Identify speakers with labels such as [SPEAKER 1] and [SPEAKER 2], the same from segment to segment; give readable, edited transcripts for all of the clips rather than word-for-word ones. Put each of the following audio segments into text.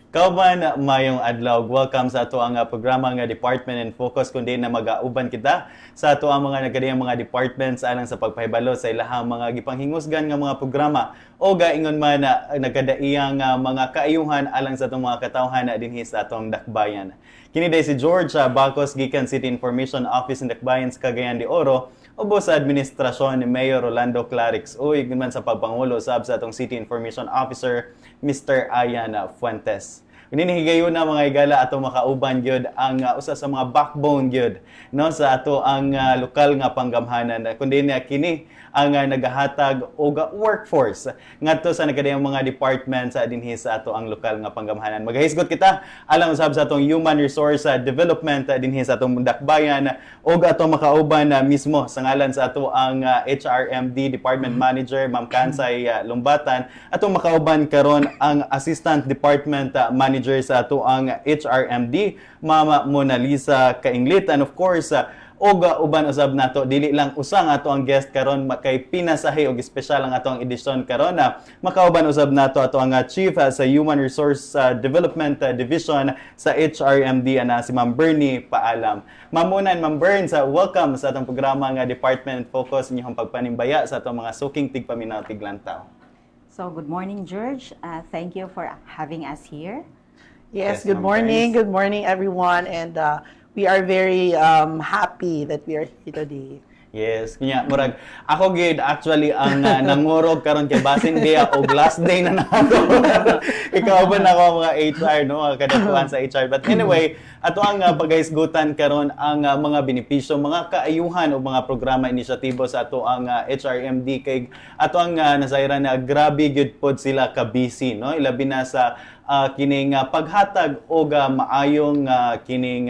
[SPEAKER 1] Kauban mayong adlaw. Welcome sa ato ang programa nga Department and Focus kundi na mag-auban kita sa ato ang mga nagkadiyang mga departments alang sa pagpahibalo sa ilahang mga gipanghingusgan nga mga programa o gaingon man na nagkadaiyang mga kaayuhan alang sa atong mga katawhan dinhi sa atong dakbayan. Kini day si George Bacos gikan City Information Office in Dakbayan sa Cagayan de Oro ubos sa administrasyon ni Mayor Rolando Clarix o man sa pagpangulo sa atong City Information Officer Mr. Ayan Fuentes. Hinihigayon na mga igala ato makauban gyud ang usa sa mga backbone gyud no sa ato ang lokal nga panggamhanan kundi na kini ang nagahatag og workforce ngadto sa nagkadayang mga departments sa dinhi sa ato ang lokal nga panggamhanan. Magahisgot kita alang usab sa atong human resource development dinhi sa atong dakbayan og ato makauban mismo sa ngalan sa ato ang HRMD Department Manager Ma'am Kansay Lumbatan atong makauban karon ang Assistant Department Manager sa ato ang HRMD Mama Mona Lisa Kainglit and of course og uban usab nato dili lang usa nga ato ang guest karon kay pinasahi og espesyal ang ato ang edisyon karon makauban usab nato ato ang Chief sa Human Resource Development Division sa HRMD ana si Ma'am Bernie Paalam. Ma'am Mona and Ma'am Burns, welcome sa atong programa nga Department Focus inyong pagpanimbaya sa atong mga suking tigpaminaw tiglantaw.
[SPEAKER 2] So good morning George. Thank you for having us here.
[SPEAKER 3] Yes, good morning. Good morning, everyone. And we are very happy that we are here today.
[SPEAKER 1] Yes, kunya murag ako gid actually ang nangurog karon kay basin day og last day na nako. Ikaw ba nako mga HR no, kadakuan sa HR. But anyway, ato ang paghisgutan karon ang mga benepisyo, mga kaayuhan o mga programa inisyatibo sa ato ang HRMD kay ato ang nasayran na grabe gyud pod sila ka busy no, ilabi na sa kining paghatag og maayong kining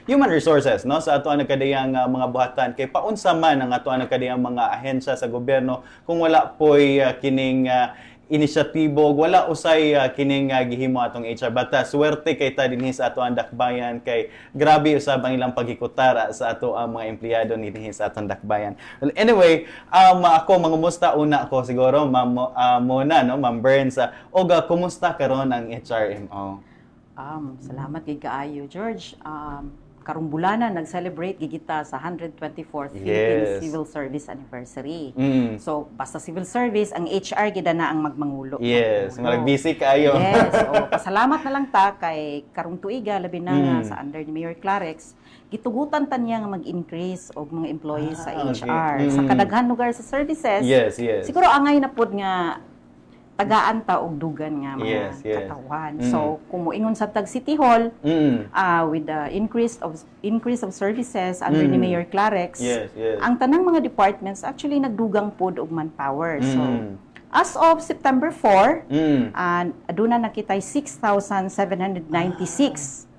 [SPEAKER 1] human resources no sa ato ang nagkadayang mga buhatan kay paunsa man ang ato ang nagkadayang mga ahensya sa gobyerno kung wala poy kining inisyatibo wala usay kining gihimo atong HR bata swerte kay ta dinhi sa ato ang dakbayan kay grabe usab ang ilang paghikutar sa ato ang mga empleyado dinhi sa atong dakbayan. Well, anyway, ako mangumusta una ako siguro Ma'am Mona no Ma'am Burns og kumusta karon ang HRMO?
[SPEAKER 2] Salamat gid kaayo George. Karong bulana nag-celebrate gigita sa 124th Philippine Civil Service Anniversary. So basta civil service ang HR gid na ang magmangulo.
[SPEAKER 1] Yes, mag-busy kayo.
[SPEAKER 2] Yes, pasalamat na lang ta kay karong tuiga labi na nga sa under ni Mayor Clarix gitugutan ta niya nga mag-increase og mga employees sa HR sa kadaghan lugar sa services.
[SPEAKER 1] Yes.
[SPEAKER 2] Siguro angay na pud nga tagaan ta og dugan nga mga katawan. So kung moingon sa Tag City Hall with the increase of services under ni Mayor Clarix, ang tanang mga departments actually nagdugang pod og manpower. So as of September 4, aduna nakitay 6,796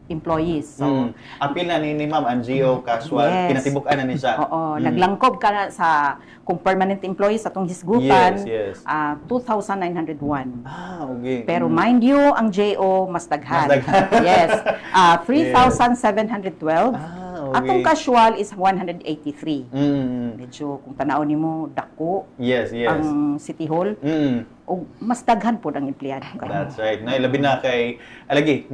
[SPEAKER 2] employees. So,
[SPEAKER 1] apil na ni Ma'am Angio Casual, kinatibuk-an na ni siya.
[SPEAKER 2] Oo, naglangkob ka na sa kung permanent employees atong hisgutan, 2,901.
[SPEAKER 1] Okay.
[SPEAKER 2] Pero mind you, ang JO mas daghan. Yes. 3,712. Atong casual is 183. Medyo kung tanaw nimo dako. Ang City Hall. O mas daghan po ang empleyado kayo.
[SPEAKER 1] That's right. No, labi na kay alagi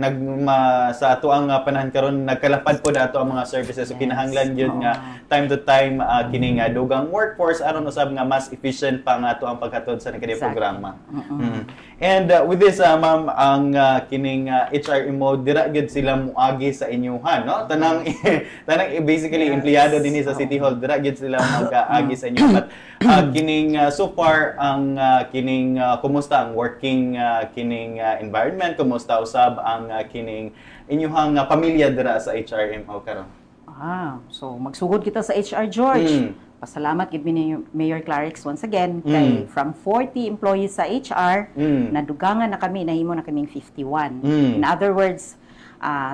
[SPEAKER 1] sa ato ang panahon karon nagkalapad po dato ang mga services so kinahanglan gyud nga time to time kining dugang workforce aron usab nga mas efficient pa nga ato ang paghatod sa nagkadayang programa. And with this ma'am ang kining HRMO dira gyud sila muagi sa inyuhan no tanang basically empleyado dinhi sa City Hall dira gyud sila mag-agi sa inyo but kining so far ang kining kumusta ang working kining environment, kumusta usab ang kining inyuhang pamilya dira sa HRMO karon?
[SPEAKER 2] So magsugod kita sa HR George. Pasalamat gid ni Mayor Clarix once again kay from 40 employees sa HR nadugangan na kami nahimo na kaming 51. In other words,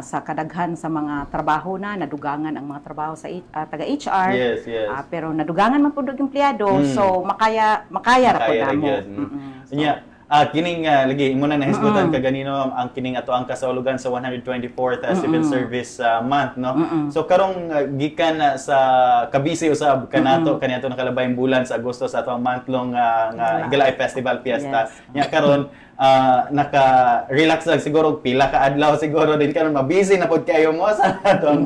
[SPEAKER 2] sa kadaghan sa mga trabaho na nadugangan ang mga trabaho sa taga HR. Pero nadugangan man pud og empleyado so makaya ra pud namo.
[SPEAKER 1] kining lagi imo na nahisgutan kaganino ang kining ato ang kasaulugan sa 124th Civil Service month, no? So karong gikan sa kabisi usab kanato kaniadto nakalabayng bulan sa Agosto sa ato ang month-long nga Igalay Festival Fiesta. Nya karon naka-relax lang siguro pila ka adlaw siguro din karon mabisi na pud kayo mo sa ato ang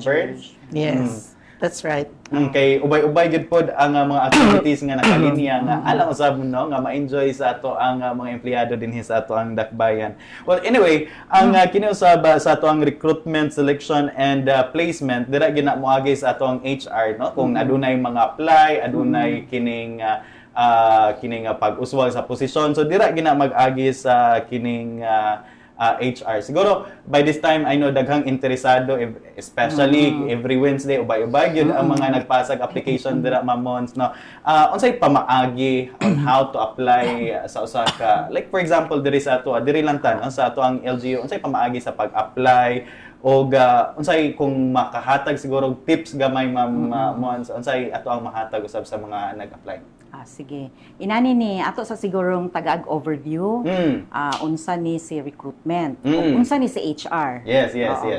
[SPEAKER 1] birds.
[SPEAKER 3] Yes. That's right.
[SPEAKER 1] Kay ubay-ubay gid pod ang mga activities nga nakalinya nga alam usab no nga ma-enjoy sa ato ang mga empleyado dinhi sa ato ang dakbayan. Well, anyway, ang kiniusab sa ato ang recruitment, selection and placement dira gina moagi sa ato ang HR, no? Kung adunay mga apply, adunay kining pag-uswag sa posisyon. So dira gina mag-agi sa kining HR. Siguro, by this time, I know daghang interesado, especially every Wednesday, ubay-ubay yun ang mga nagpasag application dira mamons, no? Unsay pamaagi on how to apply sa usa ka, like for example, diri sa ato, diri lang tan, sa ato ang LGU, unsay pamaagi sa pag-apply, o unsay kung makahatag siguro tips gamay Mons, unsay ato ang mahatag usab sa mga nag-apply?
[SPEAKER 2] Sige. Inani ni ato sa sigurong tagag overview, unsa ni si recruitment, unsa ni si HR.
[SPEAKER 1] Yes.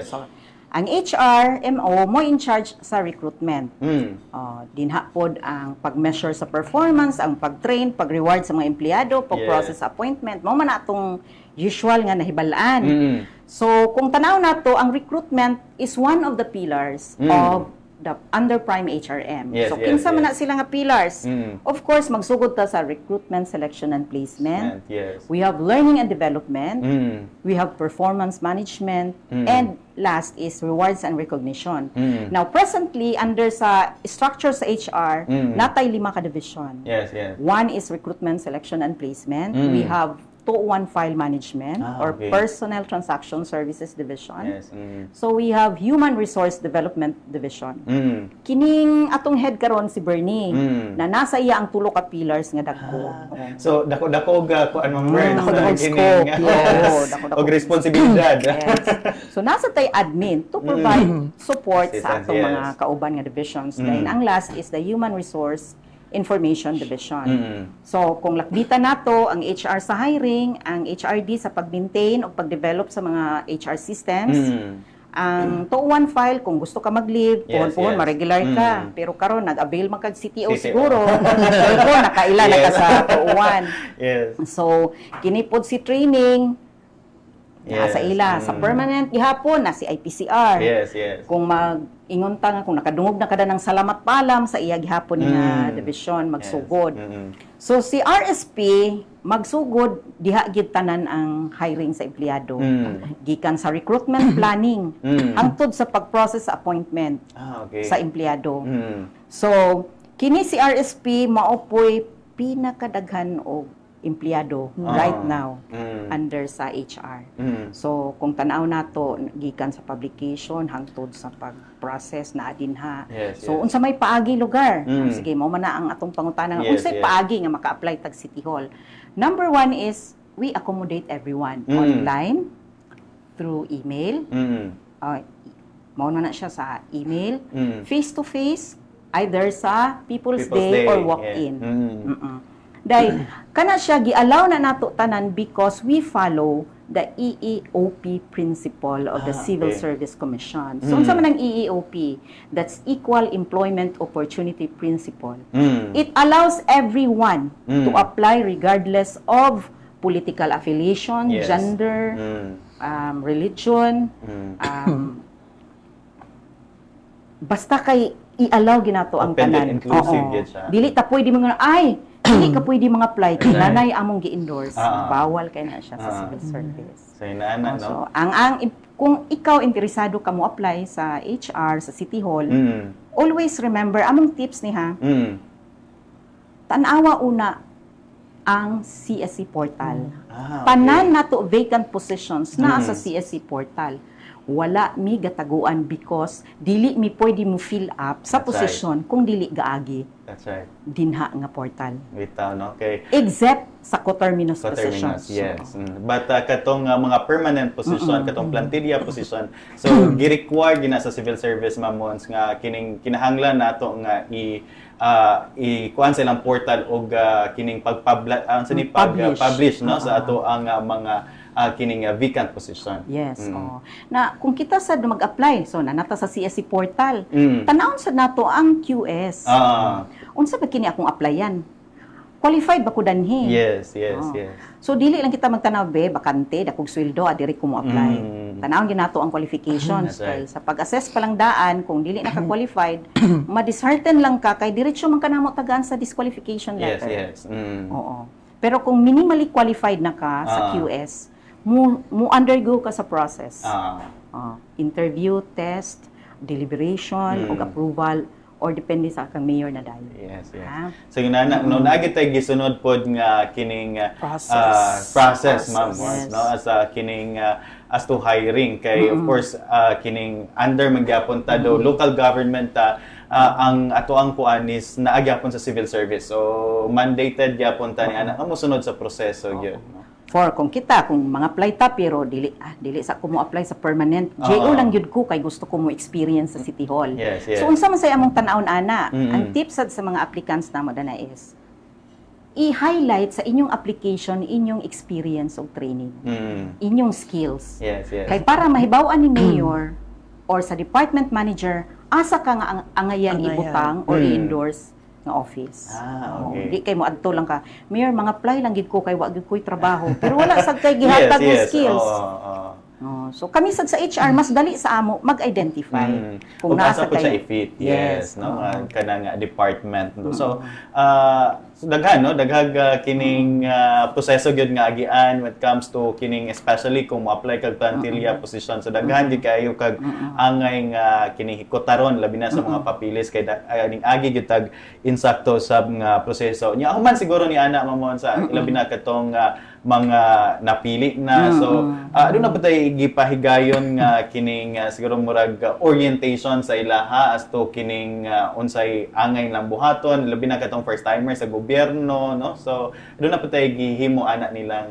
[SPEAKER 2] So, ang HR, MO, mo in charge sa recruitment. Dinha pod ang pag-measure sa performance, ang pag-train, pag-reward sa mga empleyado, pag-process appointment. Mao man atong usual nga nahibalaan. So, kung tanaw nato, ang recruitment is one of the pillars of the under prime HRM. So kinsa man na sila nga pillars. Of course, magsugod ta sa recruitment, selection and placement. We have learning and development. We have performance management, and last is rewards and recognition. Now presently under sa structure sa HR, natay 5 ka division. One is recruitment, selection and placement. We have 201 file management or personnel transaction services division. So we have human resource development division. Kining atong head karon si Bernie na nasa iya ang tulo ka pillars nga dagko.
[SPEAKER 1] So dako ko anong word
[SPEAKER 2] scope.
[SPEAKER 1] Og responsibilidad.
[SPEAKER 2] So nasa tay admin to provide support sa atong mga kauban nga divisions. Then ang last is the human resource information division. So, kung lakbitan nato ang HR sa hiring, ang HRD sa pag-maintain o pag-develop sa mga HR systems, ang 201 file, kung gusto ka mag-leave, puhon-puhon, ma-regular ka. Pero karon nag-avail man kag CTO siguro. So, nakaila na ka sa 201. So, kinipod si training, sa ila. Sa permanent, gihapon na si IPCR. Kung mag-ingon ta nga, kung nakadungog na kada ng salamat palam sa iya gihapon nga division, magsugod. So si RSP, magsugod, diha gid tanan ang hiring sa empleyado. Gikan sa recruitment planning, hangtod sa pag-process sa appointment sa empleyado. So, kini si RSP, maopoy pinakadaghan og empleyado right now under sa HR. So kung tanaw nato gikan sa publication hangtod sa pag-process na adinha. So unsa may paagi lugar? Sige, mao man na ang atong pangutanan. Unsay paagi nga maka-apply tag City Hall? Number 1 is we accommodate everyone online, through email. Mao na siya sa email, face to face, either sa People's Day or walk-in. Dahil kana siya gialaw na nato tanan because we follow the EEOP principle of the Civil Service Commission. So unsa man ang EEOP? That's Equal Employment Opportunity Principle. It allows everyone to apply regardless of political affiliation, gender, religion, basta kay i-allow ginato ang tanan. Dili ta pwede mga dili ka pwede mga apply kay nanay among gi-endorse. Bawal kay na siya sa civil service.
[SPEAKER 1] So inana, no?
[SPEAKER 2] So kung ikaw interesado ka mo apply sa HR sa City Hall, always remember among tips ni ha. Tanawa una ang CSC portal. Tanan nato vacant positions na sa CSC portal. Wala mi gataguan because dili mi pwede mo fill up sa posisyon kung dili gaagi.
[SPEAKER 1] That's right.
[SPEAKER 2] Dinha nga portal.
[SPEAKER 1] Bitaw, no? Okay.
[SPEAKER 2] Except sa coterminous
[SPEAKER 1] Coterminous,
[SPEAKER 2] positions.
[SPEAKER 1] yes. But katong mga permanent position, katong plantilla position, so gi-require gina sa civil service mamons nga kining kinahanglan nato nga i-kuan silang portal og kining pag-publish no sa ato ang mga kining vacant position.
[SPEAKER 2] Yes. Na kung kita sad mag-apply, so nanata sa CSC portal, tanawon sad nato ang QS. Unsa ba kini akong applyan? Qualified ba ko danhi?
[SPEAKER 1] Yes.
[SPEAKER 2] So dili lang kita magtanaw bakante dakog sweldo adiri ko mo apply. Tanawon ginato ang qualifications kay sa pag-assess pa lang daan kung dili na ka qualified, ma-dishearten lang ka kay diretso man kanamo tagaan sa disqualification letter.
[SPEAKER 1] Yes.
[SPEAKER 2] Oo. Pero kung minimally qualified na ka sa QS, mo undergo ka sa process. Interview, test, deliberation, ug approval, or depende sa kang mayor na dayon.
[SPEAKER 1] Yes. So yun no nagi tay gisunod pod nga kining process ma'am, no, as kining as to hiring kay of course kining under magyapon ta do local government ang atoang kuan is naagyapon sa civil service. So mandated gyapon ta ni ana nga mosunod sa proseso gyud.
[SPEAKER 2] For kung mga apply ta pero dili sa ko mo apply sa permanent. JO lang gyud ko kay gusto ko mo experience sa City Hall.
[SPEAKER 1] Yes.
[SPEAKER 2] So unsa man say among tan-awon ana, ang tips sa mga applicants namo dana is i-highlight sa inyong application inyong experience o training. Inyong skills.
[SPEAKER 1] Yes.
[SPEAKER 2] Kay para mahibaw-an ni mayor or sa department manager asa ka nga angayan ibutang or i-endorse nga office.
[SPEAKER 1] Okay.
[SPEAKER 2] Di kay mo adto lang ka. Mayor, mga apply lang gid ko kay wa gid ko'y trabaho. Pero wala sad kay gihatag nga skills. So kami sad sa HR mas dali sa amo mag-identify
[SPEAKER 1] kung nasa kay siya i-fit. Yes, no, kanang department. So daghag kining proseso gyud nga agian when it comes to kining especially kung mo-apply kag plantilla position. So daghan gyud kayo kag angay nga kining hikotaron labi na sa mga papilis kay aning agi gyud tag insakto sa nga proseso. Nya human siguro ni ana mamon sa labi na katong mga napili na. So doon na patay gipahigayon nga kining siguro murag orientation sa ilaha as to kining unsay angay lang buhaton labi na katong first timer sa gobyerno, no? So doon na patay gihimo ana nilang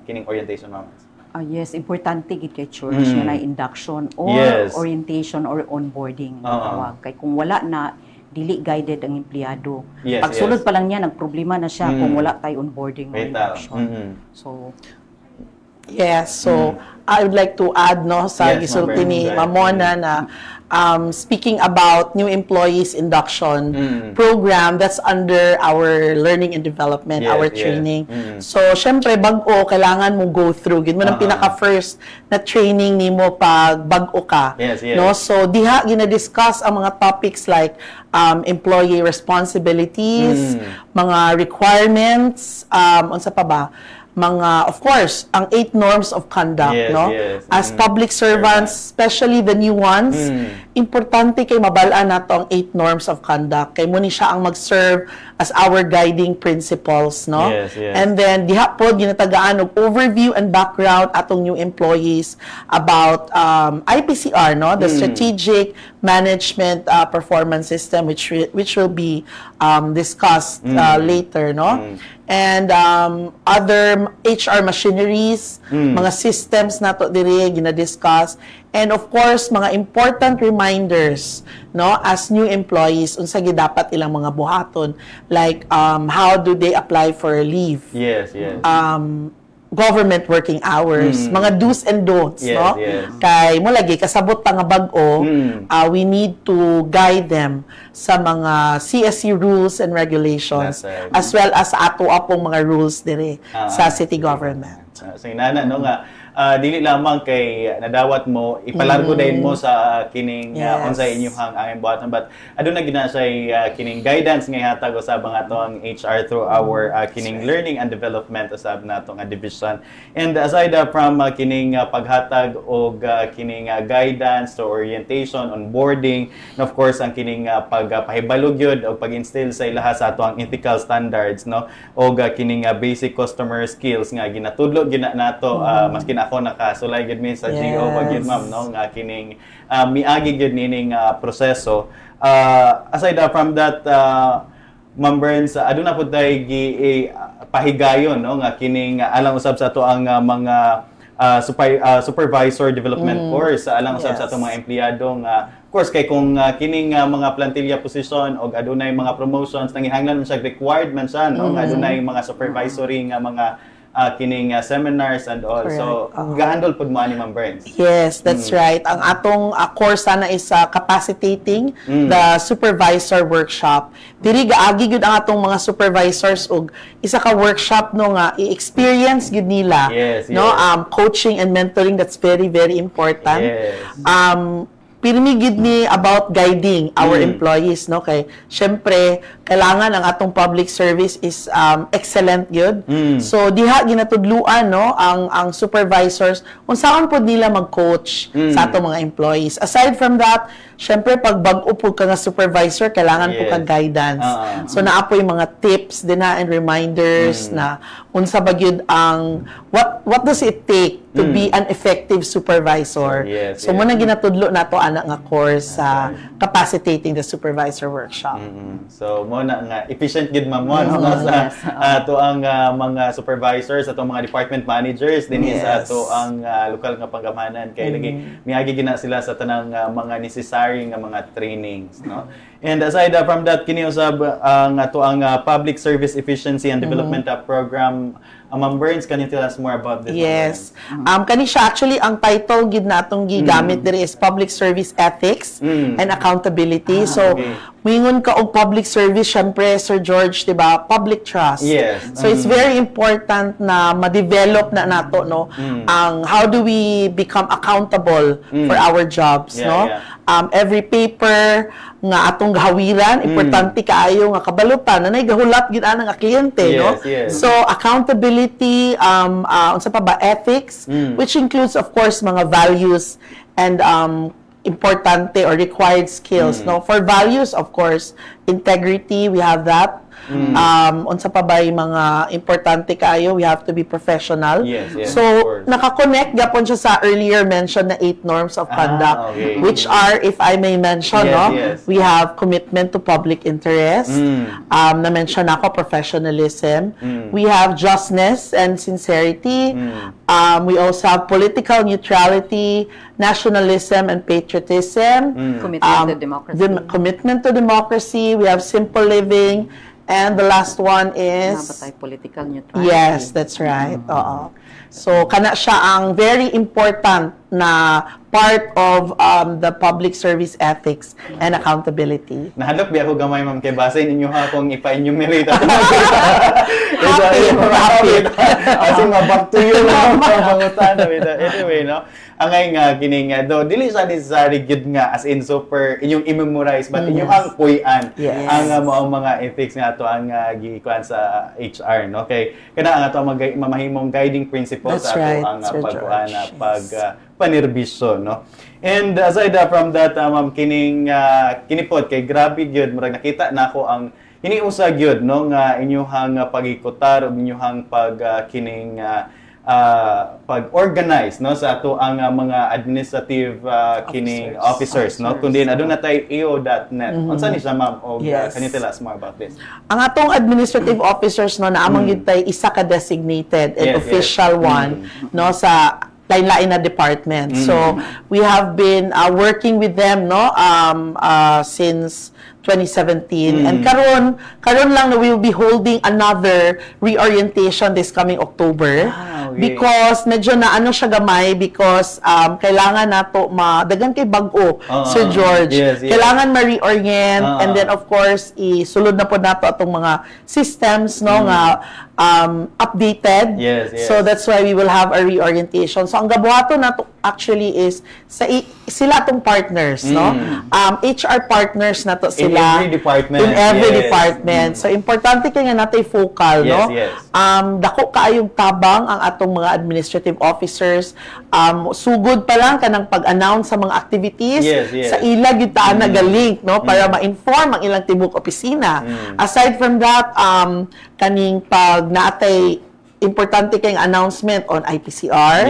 [SPEAKER 1] kining orientation ma'am.
[SPEAKER 2] Yes, importante gid kay church nga na induction or orientation or onboarding tawag. Kay kung wala na dili guided ang empleyado. Pagsulod pa lang niya nagproblema na siya kung wala tay onboarding or induction. So
[SPEAKER 3] I would like to add no sa gisulti ni Mamona na speaking about new employees induction program that's under our learning and development, our training. So syempre bag-o kailangan mo go through gid mo ang pinaka first na training nimo pag bag-o ka. No, so diha gina-discuss ang mga topics like employee responsibilities, mga requirements, unsa pa ba? Mga, of course, ang 8 norms of conduct, no? As public servants, especially the new ones, importante kay mabalaan nato ang 8 norms of conduct. Kay muni siya ang mag-serve as our guiding principles, no? And then, diha po, ginatagaan og overview and background atong new employees about IPCR, no? The Strategic Management Performance System, which will be discussed later, no? And other HR machineries, mga systems nato diri gina-discuss, and of course mga important reminders no as new employees unsa gid dapat ilang mga buhaton like how do they apply for leave, government working hours, mga do's and don'ts, no? Kay mo lagi kasabot pa nga bag-o, we need to guide them sa mga CSC rules and regulations as well as ato apong mga rules dire sa city government.
[SPEAKER 1] So inana no nga dili lamang kay nadawat mo ipalargo din mo sa kining unsay inyong ang buhaton but aduna gina say kining guidance nga ihatag usab ang atong HR through our kining learning and development usab nato nga division. And aside from kining paghatag og kining guidance to orientation, onboarding, and of course ang kining pagpahibalo gyud og pag-instill sa ilaha sa atong ethical standards no og kining basic customer skills nga ginatudlo gina nato maski ako nakasulay gid mi sa GO pag yun ma'am no nga kining miagi gid nining proseso. Aside from that Ma'am Burns, aduna pud tay pahigayon no nga kining alang usab sa ato ang mga supervisor development course alang usab sa ato mga empleyado nga of course kay kung kining mga plantilla position og adunay mga promotions nanginahanglan man siya required man siya no nga adunay mga supervisory nga mga kining seminars and all. Correct. So, gahandol pud mo ani Ma'am Burns.
[SPEAKER 3] Yes, that's right. Ang atong course sana is capacitating the supervisor workshop. Diri gaagi gyud ang atong mga supervisors og isa ka workshop no nga i-experience gyud nila.
[SPEAKER 1] Yes,
[SPEAKER 3] no coaching and mentoring, that's very very important.
[SPEAKER 1] Yes.
[SPEAKER 3] Pirmigid ni about guiding our employees, no? Kay syempre kailangan ang atong public service is excellent gyud. So diha ginatudluan no ang supervisors unsaon pud nila mag-coach sa atong mga employees. Aside from that, syempre pag bag-o pud ka nga supervisor, kailangan po ka guidance. So naapoy mga tips din and reminders na unsa ba gyud ang what does it take to be an effective supervisor. So mo na ginatudlo nato ana nga course sa capacitating the supervisor workshop.
[SPEAKER 1] So mo na nga efficient gid ma'am mo sa ato ang mga supervisors, ato mga department managers dinhi sa ato ang lokal nga panggamanan kay lagi miagi gina sila sa tanang mga necessary nga mga trainings, no? And aside from that, kini usab ang ato ang public service efficiency and development program. Ma'am Burns, can you tell us more about this?
[SPEAKER 3] Yes. Kani siya actually ang title gid natong gigamit diri is Public Service Ethics and Accountability. So wingon ka og public service, syempre Sir George, 'di ba? Public trust.
[SPEAKER 1] Yes.
[SPEAKER 3] So it's very important na ma-develop na nato no ang how do we become accountable for our jobs, no? Every paper nga atong gahawiran importante kaayo nga kabalutan nanay gahulat gid ana nga kliyente, no? So accountability, unsa pa ba, ethics, which includes of course mga values and importante or required skills, no? For values, of course, integrity, we have that. Unsa pa ba yung mga importante kayo, we have to be professional. So naka-connect gapon siya sa earlier mentioned na 8 norms of conduct, which are, if I may mention, we have commitment to public interest, na mention ako, professionalism, we have justness and sincerity, we also have political neutrality, nationalism and patriotism, commitment to democracy, we have simple living, and the last one is
[SPEAKER 2] political neutrality.
[SPEAKER 3] Yes, that's right. So kana siya ang very important na part of the public service ethics and accountability.
[SPEAKER 1] Nahalap bi ako gamay ma'am kay basin inyo ha kung ipa-enumerate ato.
[SPEAKER 3] Happy.
[SPEAKER 1] Kasi back to you lang pangutan anyway, no? Angay nga kining do dili sa necessary gid nga as in super inyong i-memorize but inyong ang puy-an ang mga ethics nga ato ang gikuan sa HR, no? Kay kana ang ato mamahimong guiding principles sa ato ang pagkuan panerbisyo, no? And aside from that, ma'am, kinipot kay grabe gyud murag nakita nako ang hiniusa gyud no nga inyuhang pagikutar ug inyuhang pag-organize no sa ato ang mga administrative kining officers, no? Kundi aduna tay EO.net. Unsa ni siya ma'am? Can you tell us more about this?
[SPEAKER 3] Ang atong administrative officers no naamang gyud tay isa ka designated and official one no sa lain-lain na department. So we have been working with them no since 2017 and karon lang na we will be holding another reorientation this coming October because medyo na ano siya gamay because kailangan nato dagan kay bag-o Sir George. Kailangan ma-reorient and then of course isulod na po nato atong mga systems no nga updated. So that's why we will have a reorientation. So ang gabuhaton nato actually is sila atong partners no HR partners nato sila
[SPEAKER 1] in every department.
[SPEAKER 3] In every department. So importante kay nga natay focal no. Dako kaayong tabang ang atong mga administrative officers. Sugod pa lang kanang pag-announce sa mga activities sa ila gyud ta nagalink no para ma-inform ang ilang tibok opisina. Aside from that, kaning pag naatay importante kayong announcement on IPCR,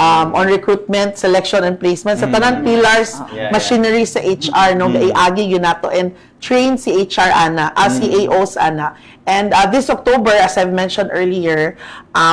[SPEAKER 3] on recruitment, selection, and placement sa tanang pillars, machinery sa HR, no, iagi yun nato, and train si HR ana, CAOs ana. And this October, as I've mentioned earlier,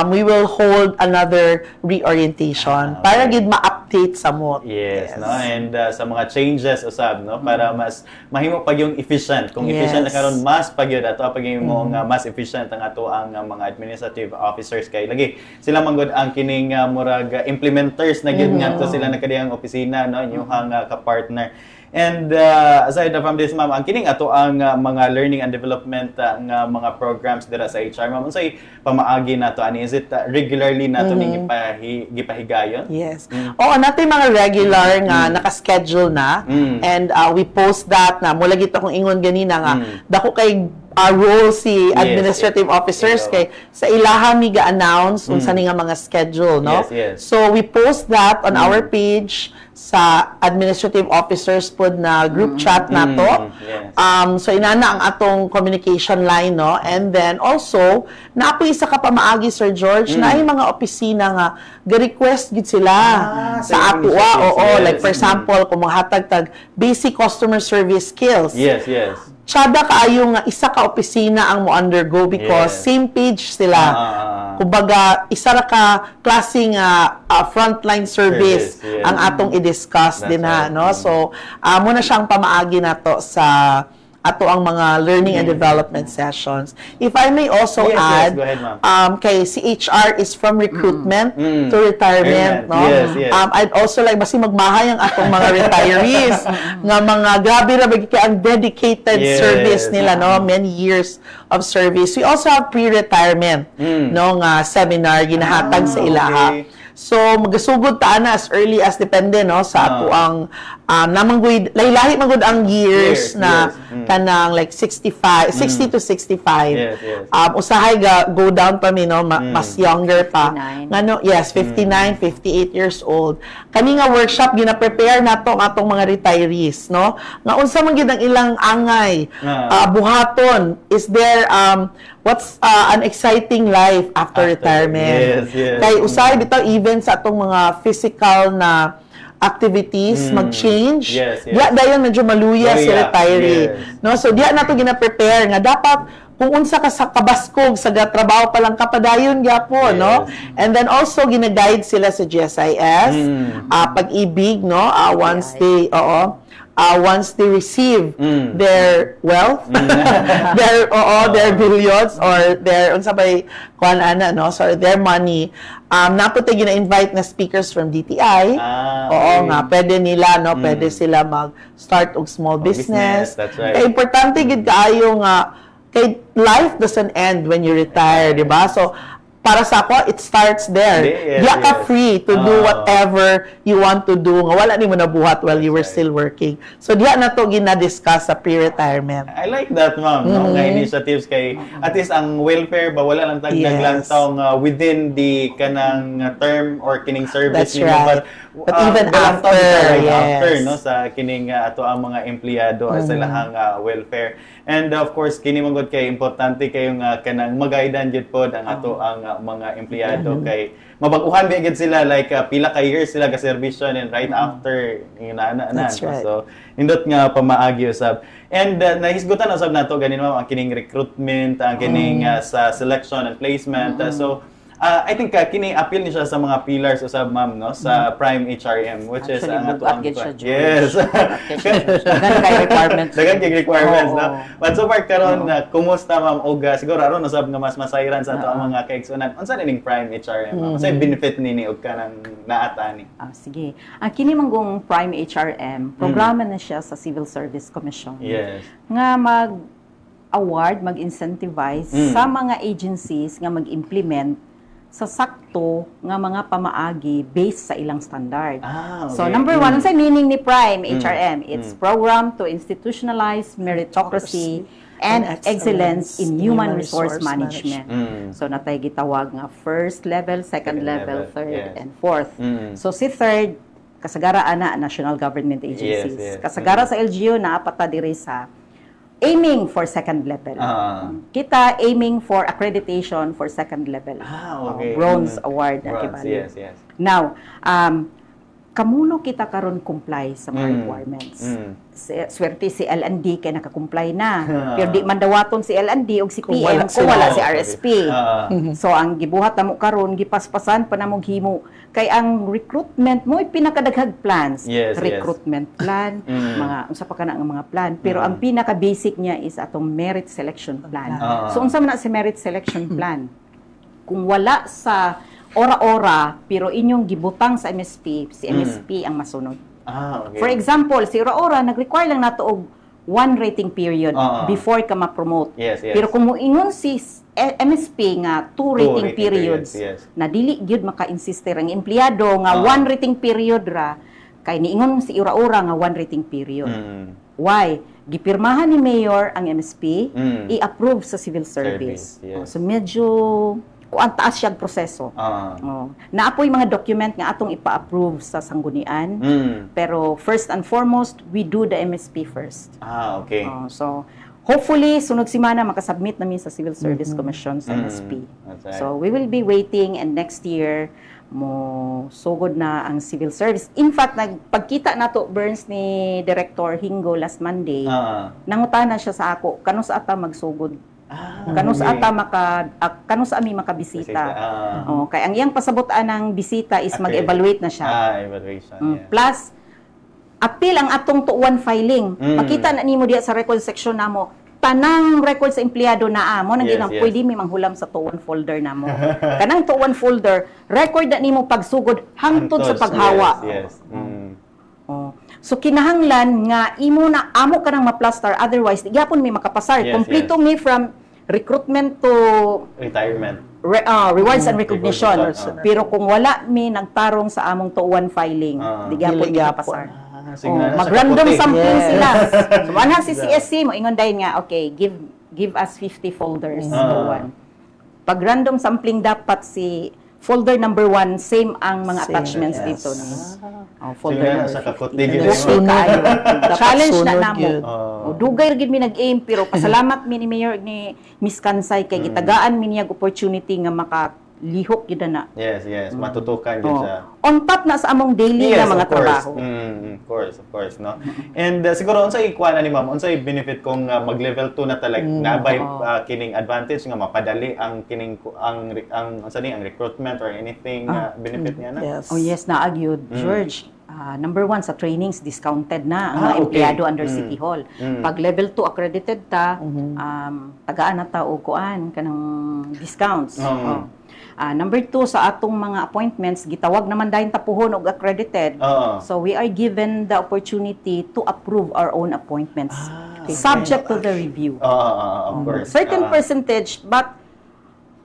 [SPEAKER 3] we will hold another reorientation para gid ma-update sa mo.
[SPEAKER 1] Yes, no? And sa mga changes usab, no? Para mas mahimo pag yung efficient. Kung efficient na karon, mas pagyud ato pag mo nga mas efficient ang ato ang mga administrative officers kay lagi sila manggod ang kining murag implementers na gyud ngadto sila na kadiyang opisina, no? Inyong ka-partner. And aside from this, ma'am, ang kining ato ang mga learning and development nga mga programs dira sa HR, ma'am, unsay pamaagi nato ani? Is it regularly nato ning gipahigayon?
[SPEAKER 3] Yes. Oo, nato mga regular nga naka-schedule na, and we post that na mula gito kung ingon ganina nga dako kay role si administrative officers kay sa ilaha mi ga-announce unsa ni nga mga schedule, no? So we post that on our page sa administrative officers pod na group chat nato. So inana ang atong communication line, no? And then also naapoy isa ka pamaagi, Sir George, na ay mga opisina nga ga-request gid sila sa ato like for example kung maghatag tag basic customer service skills. Tsada kaayo nga isa ka opisina ang mo undergo because same page sila. Kumbaga, isa ra ka klaseng frontline service ang atong i-discuss din ha, no? So, muna siyang pamaagi nato sa ato ang mga learning and development sessions. If I may also add,
[SPEAKER 1] go ahead,
[SPEAKER 3] kay CHR is from recruitment to retirement, no? I'd also like basi magmahay ang atong mga retirees nga mga grabe ra kay ang dedicated service nila, no? Many years of service. We also have pre-retirement, no, nga seminar ginahatag sa ilaha. So magasugod ta ana as early as depende, no, sa ato ang namanggoy lahi magud ang years na kanang like 60 to 65. Usahay go down pa mi, no, mas younger pa. Ngano, 59, 58 years old. Kani nga workshop gina-prepare nato ang atong mga retirees, no? Nga unsa man gid ang ilang angay buhaton, is there what's an exciting life after retirement. Kay usahay bitaw even sa atong mga physical na activities mag-change. Diya dayon medyo maluya si retiree. No, so diya nato gina-prepare nga dapat kung unsa ka sa kabaskog sa trabaho pa lang kapadayon gyapon, no? And then also gina-guide sila sa GSIS, pag-ibig, no? Once they receive their wealth, their billions or their unsa bay kuan ana, no, so their money, naputi gina-invite na speakers from DTI. Nga pwede nila, no, pwede sila mag-start og small business.
[SPEAKER 1] That's right.
[SPEAKER 3] Kay importante gid kaayo nga kay life doesn't end when you retire, di ba? So para sa ako, it starts there. Diya ka free to do whatever you want to do. Nga wala ni mo nabuhat while you were still working. So diya na to gina-discuss sa pre-retirement.
[SPEAKER 1] I like that, ma'am. No? Nga initiatives kay at least ang welfare ba wala lang taglantaw within the kanang term or kining service
[SPEAKER 3] nimo, but even after,
[SPEAKER 1] no, sa kining ato ang mga empleyado sa lahang welfare. And of course kini magod kay importante kayo nga kanang magaidan jud pod ang ato ang mga empleyado kay mabag-uhan gid sila like pila ka years sila ka serbisyo and right after inana na. So nindot nga pamaagi usab. And nahisgutan usab nato ganin ma'am ang kining recruitment, ang kining sa selection and placement. So I think kini appeal ni siya sa mga pillars usab, ma'am, no, sa Prime HRM, which is ang ato ang dagan kay requirements, no. But so far karon kumusta, ma'am, og siguro aron usab nga mas masayran sa ato ang mga kaigsunan. Unsa ning Prime HRM, ma'am? Unsay benefit nini og kanang naata ni?
[SPEAKER 2] Sige. Ang kini manggong Prime HRM, programa na siya sa Civil Service Commission. Nga mag-award, mag-incentivize sa mga agencies nga mag-implement sa sakto nga mga pamaagi based sa ilang standard. So number one, unsay meaning ni Prime HRM? It's program to institutionalize meritocracy and excellence in human resource management. So natay gitawag nga first level, second level, third, and fourth. So si third, kasagara ana national government agencies. Kasagara sa LGU naapata diri sa aiming for second level. Kita aiming for accreditation for second level. Bronze award na kibali. Now, kamuno kita karon comply sa mga requirements. Swerte si L&D kay naka-comply na. Pero di man dawaton si L&D og si PM kung wala si RSP. So ang gibuhat namo karon gipaspasan pa namo himo kay ang recruitment mo pinakadaghag plans. Recruitment plan, mga unsa pa kana ang mga plan, pero ang pinaka-basic niya is atong merit selection plan. So unsa man na si merit selection plan? Kung wala sa ora-ora, pero inyong gibutang sa MSP, si MSP ang masunod.
[SPEAKER 1] Okay.
[SPEAKER 2] For example, si ora-ora, nag-require lang nato og 1 rating period before ka ma-promote. Pero kung moingon si MSP nga 2 rating periods, na dili gyud maka-insiste ang empleyado nga 1 rating period ra, kay niingon si ora-ora nga 1 rating period. Why? Gipirmahan ni Mayor ang MSP, i-approve sa civil service. So medyo ang taas siyang proseso. Naapoy mga document nga atong ipa-approve sa sanggunian. Pero first and foremost, we do the MSP first.
[SPEAKER 1] Okay.
[SPEAKER 2] So hopefully sunod semana makasubmit namin sa Civil Service Commission sa MSP.
[SPEAKER 1] Right.
[SPEAKER 2] So we will be waiting, and next year mo sugod na ang civil service. In fact, nagpagkita nato Burns ni Director Hingo last Monday, nangutana siya sa ako kano sa ata magsugod. Kano sa ata kano sa ami makabisita. Kay ang iyang pasabutan ng bisita is mag-evaluate na siya.
[SPEAKER 1] Evaluation.
[SPEAKER 2] Plus appeal ang atong tuwan filing. Makita na nimo diya sa record section namo, tanang record sa empleyado na mo nang ginang pwede mi manghulam sa tuwan folder namo. Kanang tuwan folder, record na nimo pagsugod hangtod sa paghawa. So kinahanglan nga imo na amo ka nang ma-plaster, otherwise di gyapon mi makapasar. Kompleto mi from recruitment to
[SPEAKER 1] retirement.
[SPEAKER 2] Rewards and recognition. Pero kung wala mi nagtarong sa among tuwan filing, di gyapon makapasar. Mag-random sampling sila. So ana si CSC mo ingon dayon nga, okay, give us 50 folders tuwan. Pag random sampling dapat si folder number 1, same ang mga attachments dito. Folder
[SPEAKER 1] sa
[SPEAKER 2] challenge na namo. Dugay gid mi nag-aim, pero pasalamat mi ni Mayor ni Miss Kansay kay gitagaan mi niyag opportunity nga makalihok gyud na.
[SPEAKER 1] Matutukan gyud siya.
[SPEAKER 2] On top na sa among daily nga mga trabaho.
[SPEAKER 1] Of course, no. And siguro unsay ikuan ni ma'am, unsay benefit kung mag-level 2 na talag nabay kining advantage nga mapadali ang kining ang recruitment or anything benefit niya na?
[SPEAKER 2] Yes, naagyud, George. Number 1 sa trainings discounted na ang mga empleyado under City Hall. Pag level 2 accredited ta, tagaan na ta og kuan kanang discounts. Number 2, sa atong mga appointments, gitawag naman dahil tapuhon o accredited. So we are given the opportunity to approve our own appointments. Subject to the review.
[SPEAKER 1] Of course.
[SPEAKER 2] Certain percentage, but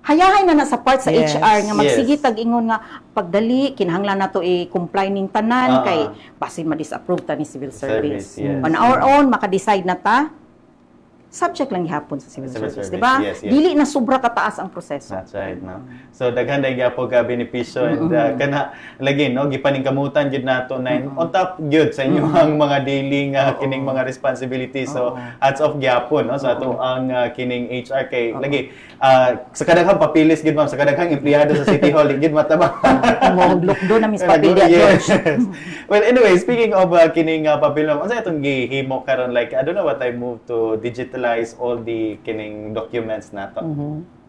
[SPEAKER 2] hayahay na sa part sa HR nga magsige tag-ingon nga pagdali kinahanglan nato i-comply ning tanan kay basin ma-disapprove ta ni civil service. On our own maka-decide na ta, subject lang gihapon sa civil service, di ba? Dili na sobra kataas ang proseso.
[SPEAKER 1] That's right, no. So daghan day gyapon ka benepisyo and kana lagi no gipaningkamutan gyud nato na on top gyud sa inyo ang mga daily nga kining mga responsibilities. So hats off gyapon no sa ato ang kining HR kay lagi sa kadaghang papilis gyud ma'am, sa kadaghang empleyado sa City Hall gyud matabang
[SPEAKER 2] mo lukdo na mis papilya George.
[SPEAKER 1] Well, anyway, speaking of kining papilom, unsa atong gihimo karon, like I don't know what I move to digital all the kining documents nato.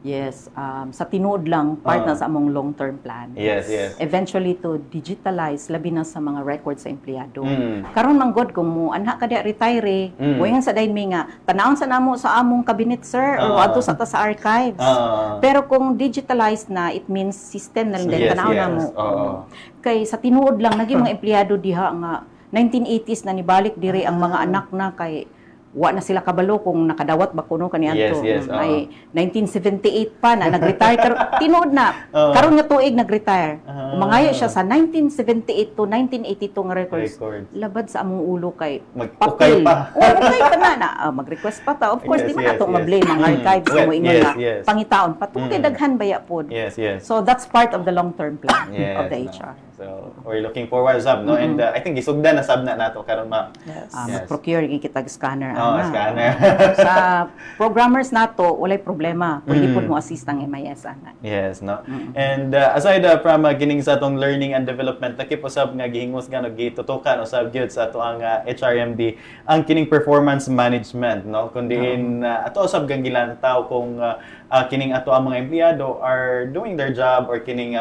[SPEAKER 2] Yes, sa tinuod lang part na sa among long-term plan. Eventually to digitalize labi na sa mga records sa empleyado. Karon man god kung mo anha ka di retire, moingon sa dayon mi nga tanawon sa namo sa among cabinet sir o adto sa ta sa archives. Pero kung digitalized na, it means system na rin tanawon namo. Kay sa tinuod lang naging mga empleyado diha nga 1980s na nibalik diri ang mga anak na kay wa na sila kabalo kung nakadawat ba kuno kaniadto. Ay 1978 pa na nag-retire tinuod na. Karon nga tuig nag-retire. Mangayo siya sa 1978 to 1982 nga records. Labad sa among ulo kay
[SPEAKER 1] papel pa.
[SPEAKER 2] Okay pa na. Mag-request pa ta. Of course di man ato ma-blame ang archives mo ingon nga pangitaon patungkay daghan baya pod. So that's part of the long-term plan of the HR.
[SPEAKER 1] So So, we're looking forward sab, no? And I think isugdan na sab na nato karon, ma'am.
[SPEAKER 3] Yes.
[SPEAKER 2] Mag-procure kitag scanner.
[SPEAKER 1] Scanner.
[SPEAKER 2] Sa programmers nato, walay problema. Pwede po mo assist ang MIS, ana.
[SPEAKER 1] Yes, no? And aside from gining sa atong learning and development, takip usab nga gihingos nga gitutukan usab gyud sa ato ang HRMD ang kining performance management, no? Kundi ato usab gang gilantaw kung kining ato ang mga empleyado are doing their job or kining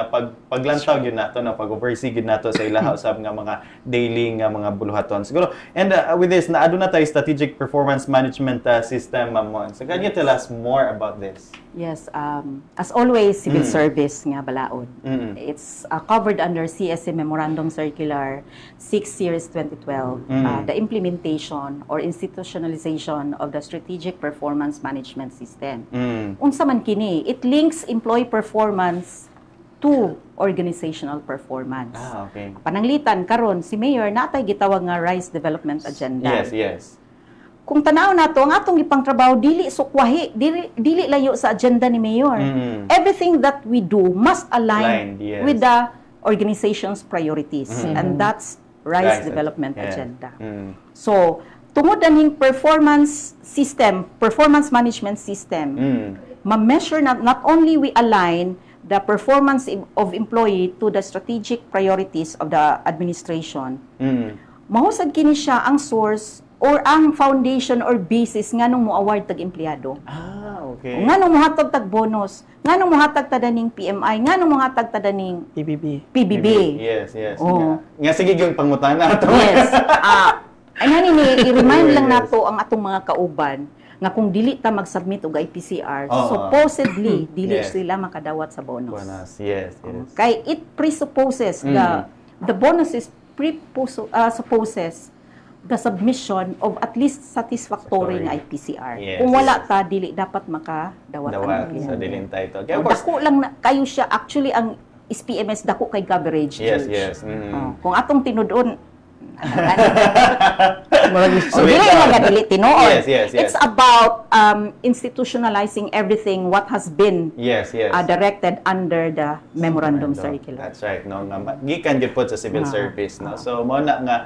[SPEAKER 1] paglantaw gyud nato na pag-oversee gyud nato sa ilaha usab nga mga daily nga mga buluhaton siguro. And with this na aduna tay strategic performance management system, Ma'am. So can you tell us more about this?
[SPEAKER 2] Yes, as always, civil service nga balaod. It's covered under CSE Memorandum Circular 6/2012, the implementation or institutionalization of the strategic performance management system. Unsa man kini, it links employee performance to organizational performance.
[SPEAKER 1] Okay.
[SPEAKER 2] Pananglitan karon si Mayor natay gitawag nga RISE Development Agenda.
[SPEAKER 1] Yes.
[SPEAKER 2] Kung tanaw nato ang atong ipangtrabaho dili sukwahi, dili layo sa agenda ni Mayor. Everything that we do must align with the organization's priorities, and that's RISE Development Agenda. So, tungod aning performance management system, ma-measure not only we align the performance of employee to the strategic priorities of the administration, mahusad kini siya ang source or ang foundation or basis nganong mo award tag empleyado.
[SPEAKER 1] Okay.
[SPEAKER 2] Nganong mohatag tag bonus, nganong mohatag ta daning PMI, nganong mohatag ta daning PBB.
[SPEAKER 1] Yes.
[SPEAKER 2] Oh.
[SPEAKER 1] Nga sige yung pangutana ato.
[SPEAKER 2] Yes. I-remind lang nato ang atong mga kauban nga kung dili ta mag-submit og IPCR, supposedly dili sila makadawat sa bonus.
[SPEAKER 1] Yes.
[SPEAKER 2] Kay it presupposes the bonus is supposes the submission of at least satisfactory nga IPCR. Kung wala ta dili dapat makadawat
[SPEAKER 1] sa dilintay to.
[SPEAKER 2] Okay, dako lang kayo siya actually ang SPMS dako kay coverage.
[SPEAKER 1] Yes.
[SPEAKER 2] Kung atong tinudon
[SPEAKER 1] So
[SPEAKER 2] dili nga dili tinuod.
[SPEAKER 1] Yes.
[SPEAKER 2] It's about institutionalizing everything what has been directed under the memorandum circular.
[SPEAKER 1] That's right, no. Gikan gyud pod sa civil service, no. So mo na nga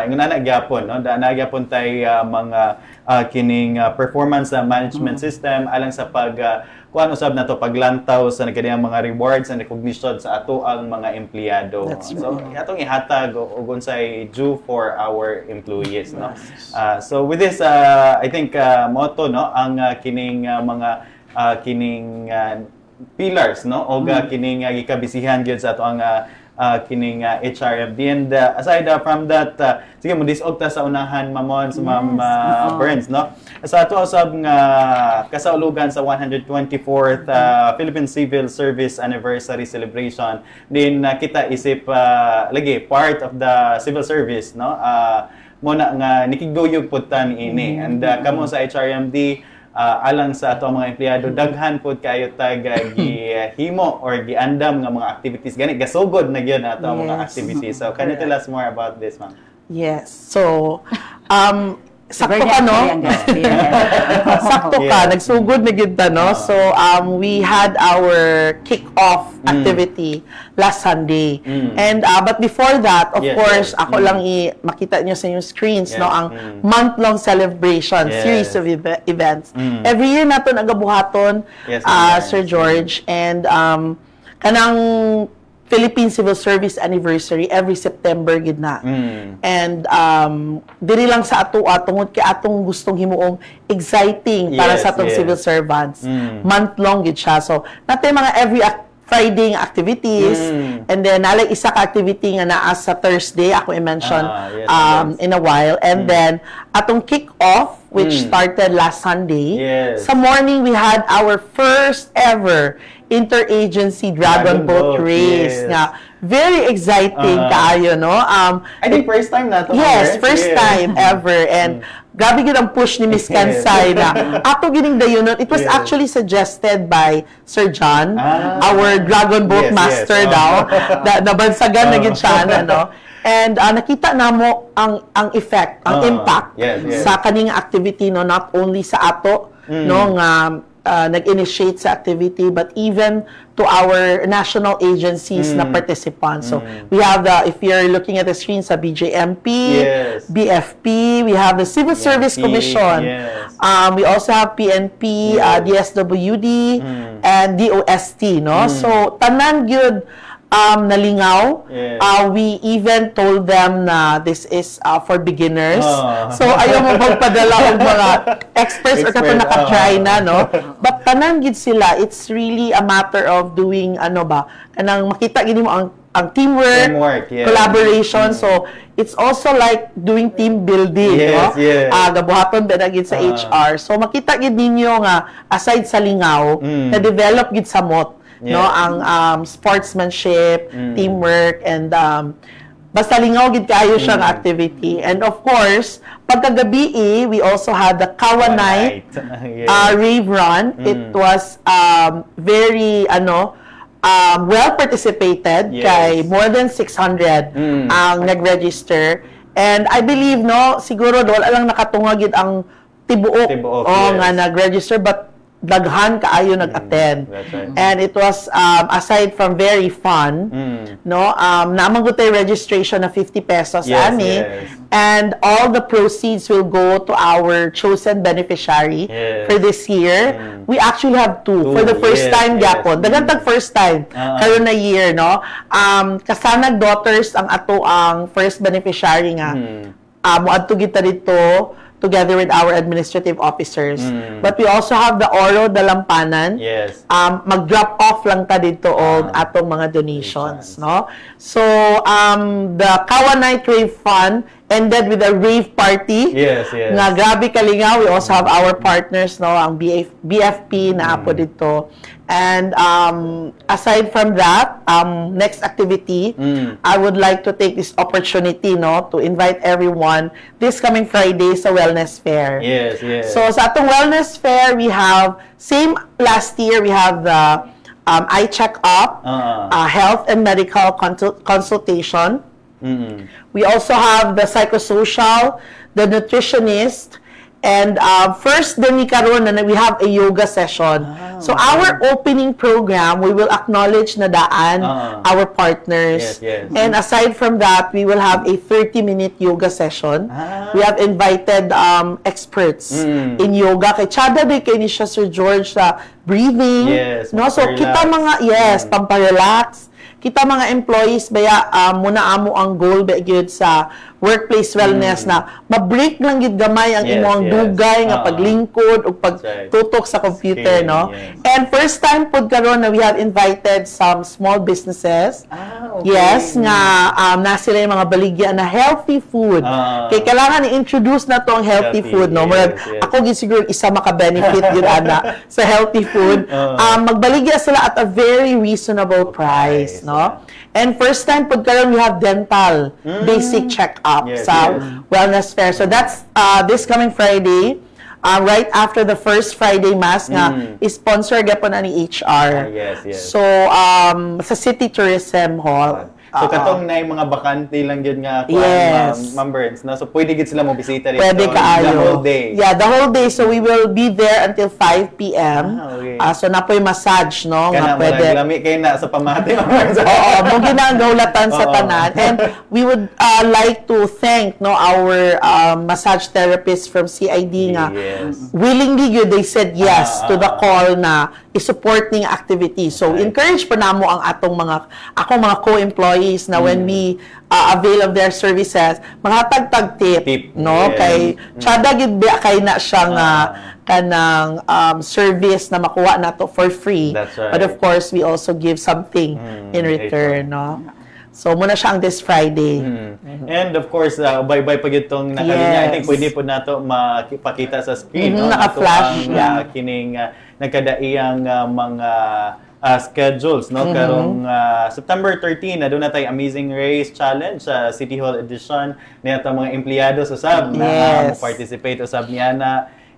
[SPEAKER 1] ingon gyapon, no. Daana gyapon tay mga kining performance management system alang sa kuan usab nato paglantaw sa kaniyang mga rewards and recognition sa ato ang mga empleyado. So atong ihatag og unsay due for our employees, no. So with this I think motto, no, ang kining mga kining pillars, no, og kining gikabisihan gyud sa ato ang kining HRMD. And aside from that, sige mo disog ta sa unahan, Mamon, sa Ma'am Burns, no? Sa ato usab nga kasaulugan sa 124th Philippine Civil Service Anniversary Celebration, din kita isip lagi part of the civil service, no? Muna nga nikiguyog pud ta niini. And kamo sa HRMD alang sa ato mga empleyado, daghan pod kayo tag gihimo or giandam nga mga activities gani gasugod na gyud ato mga activities. So can you tell us more about this, ma'am?
[SPEAKER 3] Yes. So sakto ka, no? Sakto ka, nagsugod na gyud ta, no? So we had our kick-off activity last Sunday. And but before that, of course, ako lang makita niyo sa inyong screens, no, ang month-long celebration series of events. Every year nato nagabuhaton, Sir George, and kanang Philippine Civil Service Anniversary every September gid na. And diri lang sa ato tungod kay atong gustong himuong exciting para sa atong civil servants. Month long gid siya. So natay mga every Friday activities, and then nalay isa ka activity nga naa sa Thursday ako i-mention in a while, and then atong kick-off which started last Sunday. Sa morning we had our first ever interagency dragon boat race. Nga very exciting kaayo, no?
[SPEAKER 1] I think first time na to.
[SPEAKER 3] Yes, first time ever. And grabe gid ang push ni Miss Kansay na ato gining dayonon. It was actually suggested by Sir John, our dragon boat master daw. Nabansagan na gid siya, no? And nakita namo ang effect, ang impact sa kaning activity, no, not only sa ato, no, nga nag-initiate sa activity, but even to our national agencies na participants. So, we have if you're looking at the screen sa BJMP, BFP, we have the Civil Service Commission. We also have PNP, DSWD, and DOST, no? So, tanan gyud nalingaw. We even told them na this is for beginners. So, ayaw mo magpadala og mga experts or kato naka-try na, no? But tanan gid sila, it's really a matter of doing, kanang makita gid mo ang teamwork, collaboration. So, it's also like doing team building, no? Gabuhaton ba na gid sa HR. So, makita gid ninyo nga, aside sa lingaw, na-develop gid sa MOT, no, ang sportsmanship, teamwork, and basta lingaw gid kaayo siyang activity. And of course, pagkagabi, we also had the Kawa Night Rave Run. It was very well participated, kay more than 600 ang nag-register. And I believe, no, siguro wala lang nakatungag gid ang tibuok nga nag-register, but daghan kaayo nag-attend. And it was, aside from very fun, no, naman gutay registration na 50 pesos and all the proceeds will go to our chosen beneficiary for this year. We actually have two for the first time gyapon. Daghang tag first time karon na year, no. Kasanag daughters ang ato ang first beneficiary nga. Moadto kita dito together with our administrative officers. But we also have the Oro Dalampanan. Mag-drop off lang ta dito og atong mga donations, no? So, the Kawa Night Rave Fun ended with a rave party. Nga grabe kalingaw. We also have our partners, no, ang BFP na apo dito. And aside from that, next activity, I would like to take this opportunity, no, to invite everyone this coming Friday sa Wellness Fair. So sa atong Wellness Fair, we have, same last year, we have the eye check-up, health and medical consultation. We also have the psychosocial, the nutritionist, and first din ni karon na we have a yoga session. So our opening program, we will acknowledge na daan our partners. And aside from that, we will have a 30-minute yoga session. We have invited experts in yoga. Kay Chada de kay ni siya Sir George sa breathing. No, so kita mga pamparelax. Kita mga employees baya muna amo ang goal ba gyud sa workplace wellness na ma-break lang gid gamay ang imong dugay nga paglingkod ug pagtutok sa computer, no? And first time pud karon na we have invited some small businesses. Nga na sila yung mga baligya na healthy food. Kay kailangan i-introduce na tong healthy food, no? Murag ako gid siguro isa maka-benefit gyud ana sa healthy food. Magbaligya sila at a very reasonable price, no? And first time pud karon we have dental basic check-up sa Wellness Fair. So that's this coming Friday, right after the first Friday Mass nga sponsor gyapon ani HR. So sa City Tourism Hall.
[SPEAKER 1] So katong na yung mga bakante lang yun nga Ma'am Burns, no? So pwede gid sila mo bisita dito.
[SPEAKER 3] Pwede kaayo.
[SPEAKER 1] The whole day.
[SPEAKER 3] Yeah, the whole day. So we will be there until 5 p.m. So napoy massage, no?
[SPEAKER 1] Nga pwede. Lami kay na sa pamati, Ma'am Burns.
[SPEAKER 3] Mo ginagawlatan sa tanan. And we would like to thank, no, our massage therapists from CID nga. Willingly yun, they said yes to the call na i-support ning activity. So encourage pa namo ang akong mga co-employees na when we avail of their services, maghatag-tag tip, no? Kay Chada gid kay na siyang kanang service na makuha nato for free. But of course, we also give something in return, no? So, muna siya ang this Friday.
[SPEAKER 1] And of course, bye-bye pag itong nakalinya. I think pwede po nato makipakita sa screen.
[SPEAKER 3] Naka-flash.
[SPEAKER 1] Kining nagkadaiyang mga schedules, no? Karong September 13 na doon na tayo Amazing Race Challenge sa City Hall edition. Niya mga empleyado sa SAB na participate sa SAB niya na.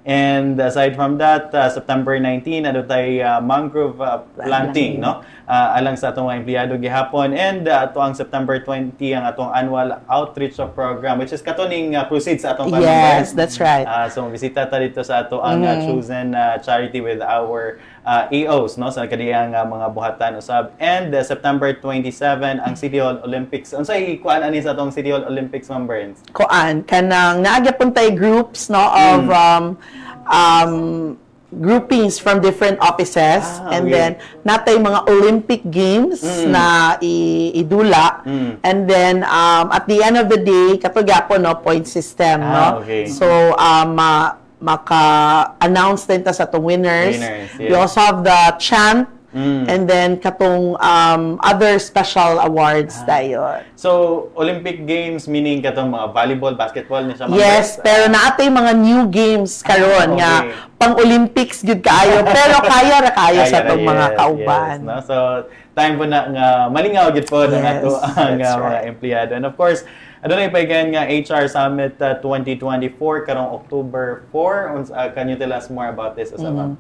[SPEAKER 1] And aside from that, September 19 ano tay mangrove planting, no? Alang sa atong mga empleyado gihapon, and ato ang September 20 ang atong annual outreach program, which is katuning proceeds sa atong
[SPEAKER 3] Yes, that's right.
[SPEAKER 1] So bisita ta dito sa ato ang chosen charity with our AOs, no, sa kaniyang mga buhatan usab. And September 27 ang City Hall Olympics. Unsay kuan ani sa atong City Hall Olympics, Ma'am Burns?
[SPEAKER 3] Kuan kanang naagya tay groups, no, of groupings from different offices, and then natay mga Olympic Games na idula, and then at the end of the day katugapon, no, point system, no. So maka-announce din ta sa itong winners. We also have the chant, and then katong other special awards tayo.
[SPEAKER 1] So, Olympic Games, meaning katong mga volleyball, basketball, ni siya?
[SPEAKER 3] Yes, pero naatay mga new games karon nga pang-Olympics gyud kaayo, pero kaya sa itong mga kauban.
[SPEAKER 1] Yes, no? So, time po na nga malingaw gyud po ng ato ang mga empleyado. And of course, adunay paygan nga HR Summit 2024 karong October 4. Can you tell us more about this, Osama?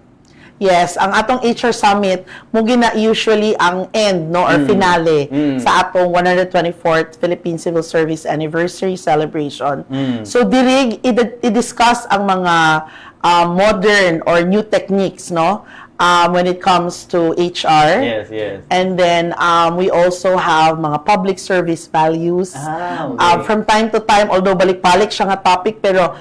[SPEAKER 3] Yes, ang atong HR Summit mo gina usually ang end, no, or finale sa atong 124th Philippine Civil Service Anniversary Celebration. So dirig i-discuss ang mga modern or new techniques, no, when it comes to HR.
[SPEAKER 1] Yes, yes.
[SPEAKER 3] And then we also have mga public service values. From time to time, although balik-balik siya nga topic, pero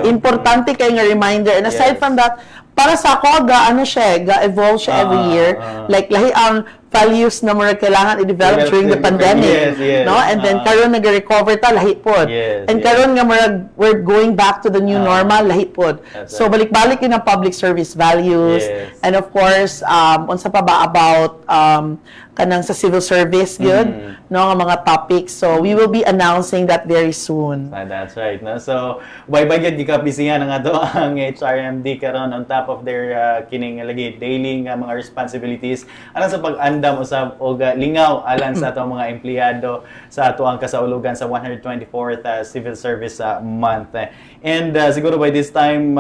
[SPEAKER 3] importante kay nga reminder. And aside from that, para sa ako, ga-evolve siya every year. Like, lahi ang values na mga kailangan i-develop during the pandemic. No? And then, karon nag-recover ta, lahi pod. And karon nga we're going back to the new normal, lahi pod. So, balik-balik yun ang public service values. And of course, unsa pa ba about kanang sa civil service, good, no, nga mga topics. So, we will be announcing that very soon.
[SPEAKER 1] That's right. No? So, way-bagyan gikapisingan ang ato ang HRMD karon on top of their kining lagi daily nga mga responsibilities alang sa pag-andam usab og lingaw alang sa ato mga empleyado sa ato ang kasaulugan sa 124th Civil Service Month. And siguro by this time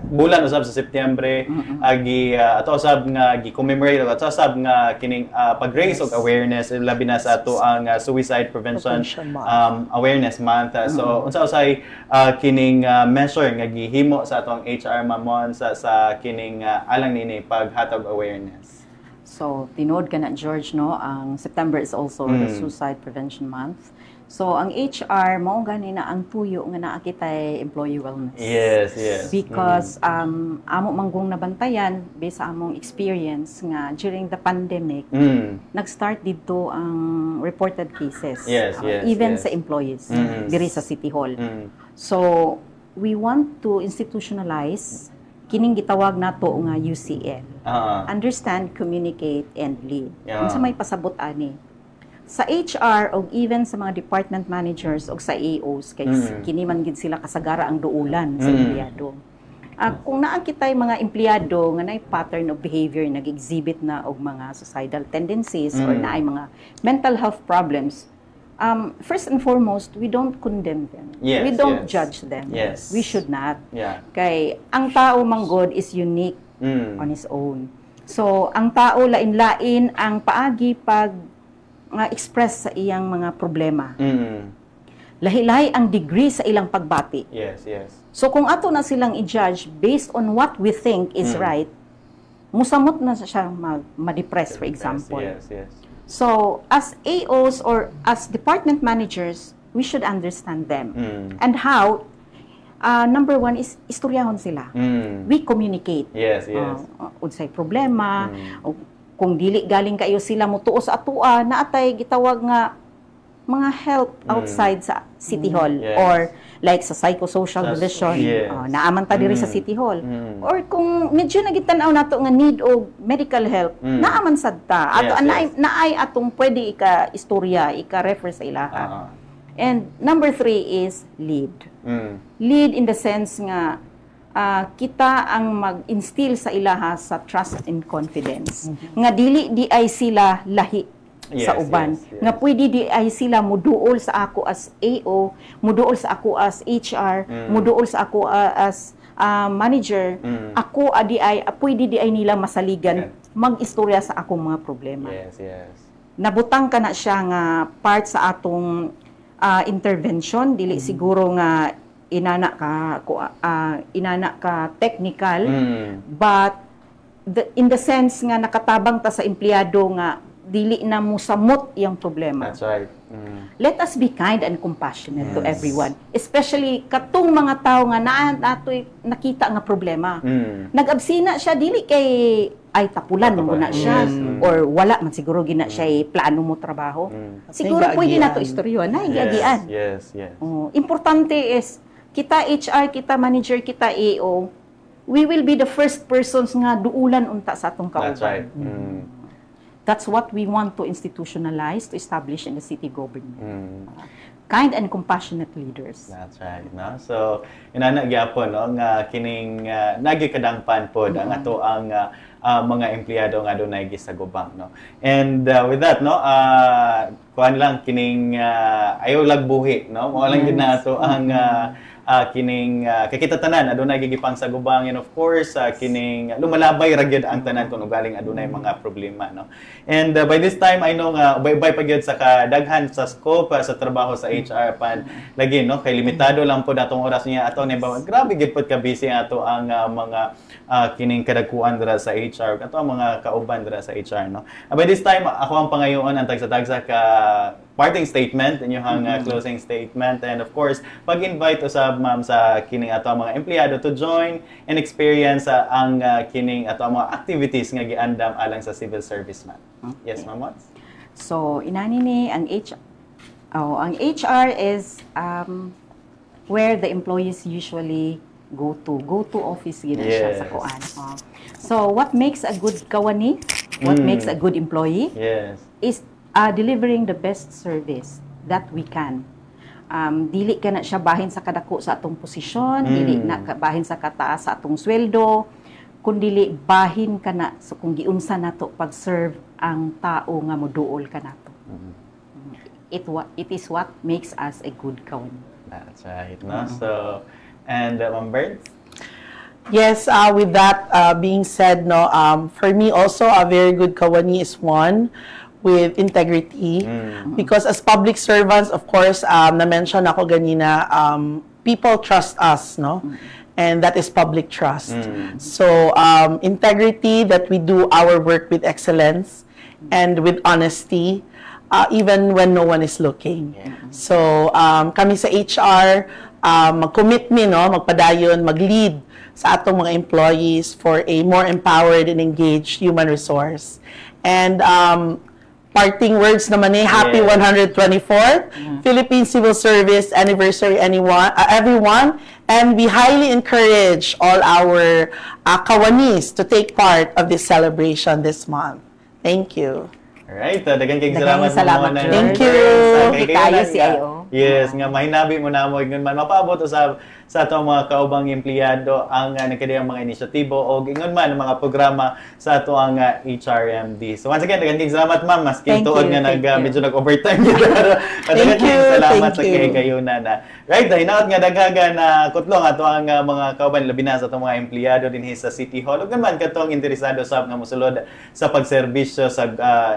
[SPEAKER 1] bulan usab sa Setyembre ato usab nga gi-commemorate ato usab nga kining pag-raise og awareness labi na sa ato ang suicide prevention awareness month. So unsa usay kining measure nga gihimo sa ato ang HR Mamon sa kining alang nini paghatag awareness?
[SPEAKER 2] So tinuod ka na, George, no, ang September is also the suicide prevention month. So ang HR mao gani na ang tuyo nga naa kitay employee wellness.
[SPEAKER 1] Yes, yes.
[SPEAKER 2] Because amo manggong nabantayan based sa among experience nga during the pandemic, nag-start dito ang reported cases.
[SPEAKER 1] Yes,
[SPEAKER 2] even sa employees diri sa City Hall. So we want to institutionalize kining gitawag nato nga UCL. Understand, communicate, and lead. Unsa may pasabot ani? Sa HR o even sa mga department managers o sa AOs, kay kini man gid sila kasagara ang duulan sa empleyado. Kung naa kitay mga empleyado nga naay pattern of behavior nag-exhibit na og mga suicidal tendencies or naay mga mental health problems, first and foremost, we don't condemn them. We don't judge them. We should not. Kay ang tao manggod is unique on his own. So ang tao lain-lain ang paagi pag express sa iyang mga problema. Lahi-lahi ang degree sa ilang pagbati. So kung ato na silang i-judge based on what we think is right, musamot na siya ma-depress, for example. So as AOs or as department managers, we should understand them. And how, number one is istoryahon sila. We communicate. Unsay problema, kung dili galing kayo sila mutuo sa atua, naatay gitawag nga mga help outside sa City Hall or like sa psychosocial division, naaman ta diri sa City Hall. Or kung medyo nagitanaw nato nga need og medical help, naaman sad ta. Ato naay atong pwede ika-istorya, ika-refer sa ilaha. And number 3 is lead. Lead in the sense nga kita ang mag-instill sa ilaha sa trust and confidence. Nga dili di ay sila lahi sa uban nga pwede di ay sila muduol sa ako as AO, muduol sa ako as HR, muduol sa ako as manager. Ako adi ay pwede di ay nila masaligan mag-istorya sa akong mga problema. Nabutang ka na siya nga part sa atong intervention, dili siguro nga inana ka technical, but in the sense nga nakatabang ta sa empleyado nga dili na mo samot yung problema.
[SPEAKER 1] That's right.
[SPEAKER 2] Let us be kind and compassionate to everyone. Especially katong mga tao nga natoy nakita nga problema. Nag-absina siya dili kay ay tapulan mo na siya or wala man siguro gina siya plano mo trabaho. Siguro pwede na to istoryo na giagian.
[SPEAKER 1] Yes.
[SPEAKER 2] Importante is kita HR, kita manager, kita AO, we will be the first persons nga duulan unta sa atong kauban.
[SPEAKER 1] That's right.
[SPEAKER 2] That's what we want to institutionalize, to establish in the city government. Kind and compassionate leaders.
[SPEAKER 1] That's right. No? So, inana gyapon no nga kining nagikadangpan pod ang ato ang mga empleyado nga dunay gisagubang no. And with that no kuan lang kining ayaw lagbuhi no. Mo lang gid na ato ang kining kakita tanan adunay gigipang sagubang, and of course kining lumalabay ra gyud ang tanan kung ugaling adunay mga problema no. And by this time I know nga ubay-ubay pa gyud sa kadaghan sa scope sa trabaho sa HR pan lagi no kay limitado lang po datong oras niya ato ni grabe gyud pod ka busy ato ang mga kining kadagkuan dira sa HR ato ang mga kauban dira sa HR no. By this time ako ang pangayoon ang tagsa-tagsa ka parting statement, inyong closing statement, and of course pag-invite usab ma'am sa kining ato mga empleyado to join and experience ang kining ato mga activities nga giandam alang sa civil service man. Yes, ma'am.
[SPEAKER 2] So inani ni ang HR is where the employees usually go to office gina siya sa kuan. So what makes a good kawani? What makes a good employee? Is delivering the best service that we can. Dili ka na siya bahin sa kadako sa atong posisyon, dili na bahin sa kataas sa atong sweldo, kundi bahin ka na so kung giunsa nato pag-serve ang tao nga moduol ka nato. It is what makes us a good kawani.
[SPEAKER 1] That's right. No? So, and Ma'am Birds?
[SPEAKER 3] Yes, with that being said, no, for me also a very good kawani is one with integrity, because as public servants, of course, na-mention ako ganina, people trust us, no? And that is public trust. So, integrity, that we do our work with excellence and with honesty, even when no one is looking. So, kami sa HR, mag-commit no, magpadayon, mag-lead sa atong mga employees for a more empowered and engaged human resource. And parting words naman happy 124th Philippine Civil Service Anniversary everyone, and we highly encourage all our kawanis to take part of this celebration this month. Thank you.
[SPEAKER 1] Alright, daghang salamat mo na.
[SPEAKER 3] Thank you.
[SPEAKER 2] Kayo si Ayo.
[SPEAKER 1] Yes, nga mahinabi mo na mo ingon man mapaabot usab sa atong mga kaubang empleyado ang nagkadiyang mga inisyatibo o ingon man mga programa sa ato ang HRMD. So once again, daghang salamat ma'am, maski tuod nga medyo nag-overtime gyud.
[SPEAKER 3] Thank you.
[SPEAKER 1] Salamat sa kayo na. Right, hinaot nga daghagan na kutlong ato ang mga kauban labi na sa atong mga empleyado dinhi sa City Hall. Ug man katong interesado sab nga mosulod sa pagserbisyo sa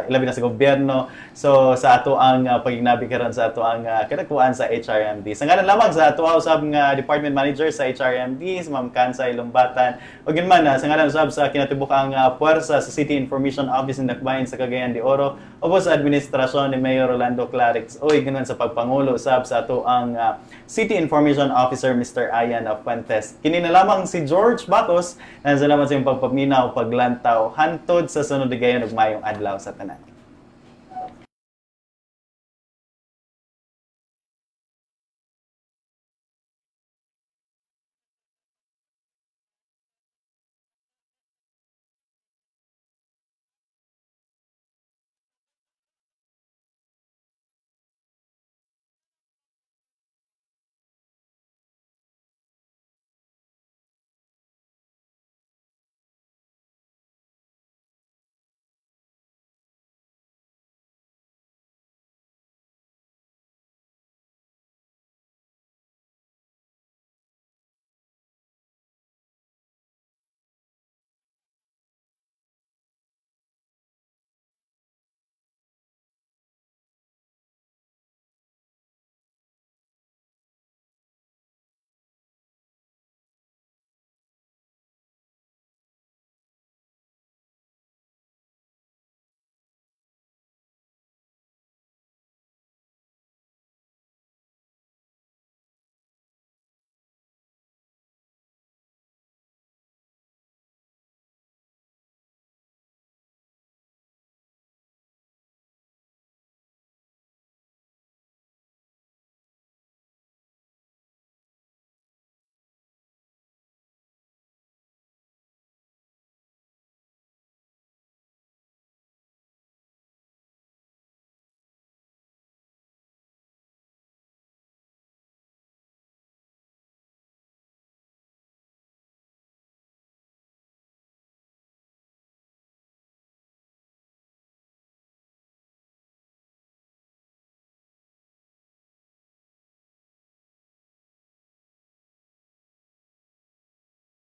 [SPEAKER 1] labi na sa gobyerno. So sa ato ang pagignabi karon sa ato ang kadakuan sa HRMD. Sa ngalan lamang sa ato usab nga Department Manager sa HRMD, Ma'am Kansay Lumbatan. Ug yun man sa ngalan usab sa kinatibuk-ang puwersa sa City Information Office in Dakbayan sa Cagayan de Oro, ubo sa administrasyon ni Mayor Rolando Clarix. Uy ganun sa pagpangulo usab sa ato ang City Information Officer Mr. Ayan Fuentes. Kini na lamang si George Batos. Salamat sa iyong pagpaminaw, paglantaw hantod sa sunod gayon ug mayong adlaw sa tanan.